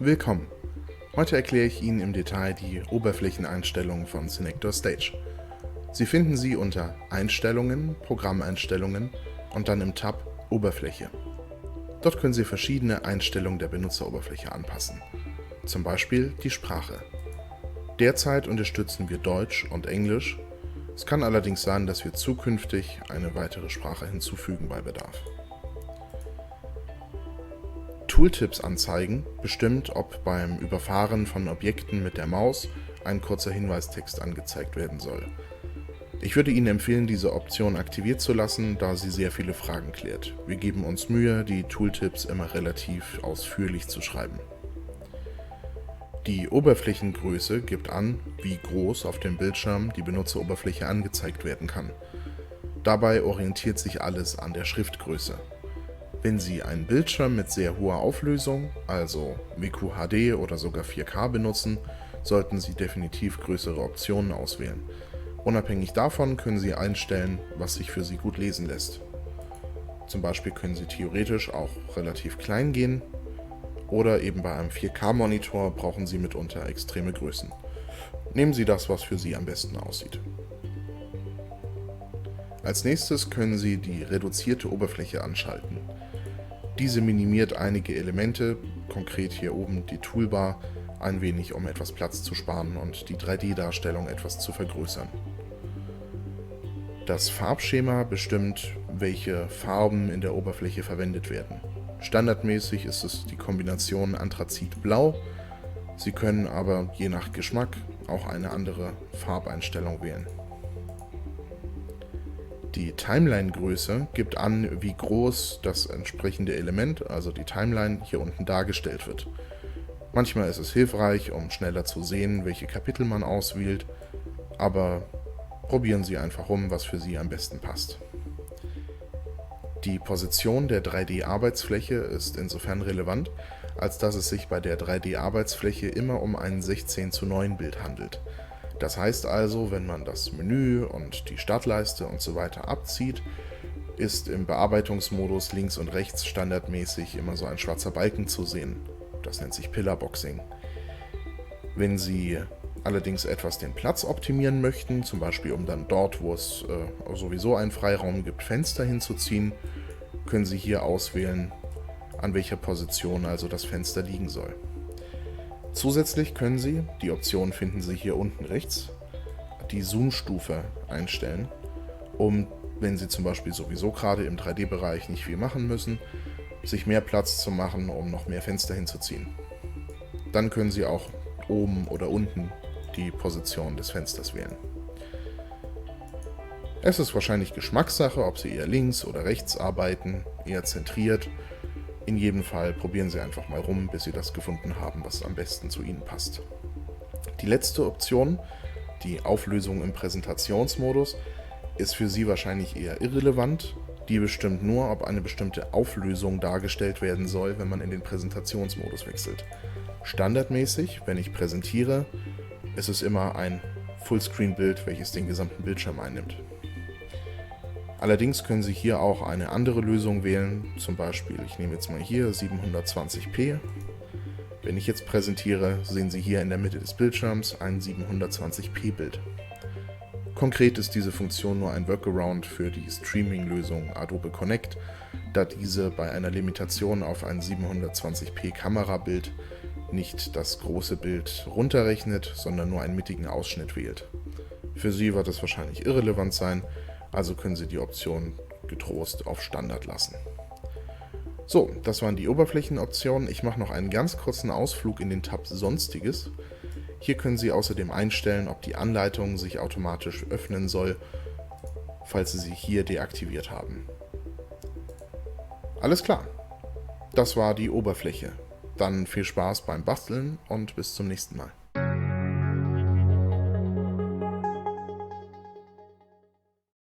Willkommen! Heute erkläre ich Ihnen im Detail die Oberflächeneinstellungen von Synector Stage. Sie finden sie unter Einstellungen, Programmeinstellungen und dann im Tab Oberfläche. Dort können Sie verschiedene Einstellungen der Benutzeroberfläche anpassen, zum Beispiel die Sprache. Derzeit unterstützen wir Deutsch und Englisch. Es kann allerdings sein, dass wir zukünftig eine weitere Sprache hinzufügen bei Bedarf. Tooltips anzeigen bestimmt, ob beim Überfahren von Objekten mit der Maus ein kurzer Hinweistext angezeigt werden soll. Ich würde Ihnen empfehlen, diese Option aktiviert zu lassen, da sie sehr viele Fragen klärt. Wir geben uns Mühe, die Tooltips immer relativ ausführlich zu schreiben. Die Oberflächengröße gibt an, wie groß auf dem Bildschirm die Benutzeroberfläche angezeigt werden kann. Dabei orientiert sich alles an der Schriftgröße. Wenn Sie einen Bildschirm mit sehr hoher Auflösung, also WQHD oder sogar 4K benutzen, sollten Sie definitiv größere Optionen auswählen. Unabhängig davon können Sie einstellen, was sich für Sie gut lesen lässt. Zum Beispiel können Sie theoretisch auch relativ klein gehen oder eben bei einem 4K-Monitor brauchen Sie mitunter extreme Größen. Nehmen Sie das, was für Sie am besten aussieht. Als nächstes können Sie die reduzierte Oberfläche anschalten. Diese minimiert einige Elemente, konkret hier oben die Toolbar, ein wenig, um etwas Platz zu sparen und die 3D-Darstellung etwas zu vergrößern. Das Farbschema bestimmt, welche Farben in der Oberfläche verwendet werden. Standardmäßig ist es die Kombination Anthrazit-Blau. Sie können aber je nach Geschmack auch eine andere Farbeinstellung wählen. Die Timeline-Größe gibt an, wie groß das entsprechende Element, also die Timeline, hier unten dargestellt wird. Manchmal ist es hilfreich, um schneller zu sehen, welche Kapitel man auswählt, aber probieren Sie einfach rum, was für Sie am besten passt. Die Position der 3D-Arbeitsfläche ist insofern relevant, als dass es sich bei der 3D-Arbeitsfläche immer um ein 16:9 Bild handelt. Das heißt also, wenn man das Menü und die Startleiste und so weiter abzieht, ist im Bearbeitungsmodus links und rechts standardmäßig immer so ein schwarzer Balken zu sehen. Das nennt sich Pillarboxing. Wenn Sie allerdings etwas den Platz optimieren möchten, zum Beispiel um dann dort, wo es sowieso einen Freiraum gibt, Fenster hinzuziehen, können Sie hier auswählen, an welcher Position also das Fenster liegen soll. Zusätzlich können Sie, die Option finden Sie hier unten rechts, die Zoom-Stufe einstellen, um, wenn Sie zum Beispiel sowieso gerade im 3D-Bereich nicht viel machen müssen, sich mehr Platz zu machen, um noch mehr Fenster hinzuziehen. Dann können Sie auch oben oder unten die Position des Fensters wählen. Es ist wahrscheinlich Geschmackssache, ob Sie eher links oder rechts arbeiten, eher zentriert. In jedem Fall probieren Sie einfach mal rum, bis Sie das gefunden haben, was am besten zu Ihnen passt. Die letzte Option, die Auflösung im Präsentationsmodus, ist für Sie wahrscheinlich eher irrelevant. Die bestimmt nur, ob eine bestimmte Auflösung dargestellt werden soll, wenn man in den Präsentationsmodus wechselt. Standardmäßig, wenn ich präsentiere, ist es immer ein Fullscreen-Bild, welches den gesamten Bildschirm einnimmt. Allerdings können Sie hier auch eine andere Lösung wählen, zum Beispiel, ich nehme jetzt mal hier 720p. Wenn ich jetzt präsentiere, sehen Sie hier in der Mitte des Bildschirms ein 720p Bild. Konkret ist diese Funktion nur ein Workaround für die Streaming-Lösung Adobe Connect, da diese bei einer Limitation auf ein 720p Kamerabild nicht das große Bild runterrechnet, sondern nur einen mittigen Ausschnitt wählt. Für Sie wird es wahrscheinlich irrelevant sein, also können Sie die Option getrost auf Standard lassen. So, das waren die Oberflächenoptionen. Ich mache noch einen ganz kurzen Ausflug in den Tab Sonstiges. Hier können Sie außerdem einstellen, ob die Anleitung sich automatisch öffnen soll, falls Sie sie hier deaktiviert haben. Alles klar, das war die Oberfläche. Dann viel Spaß beim Basteln und bis zum nächsten Mal.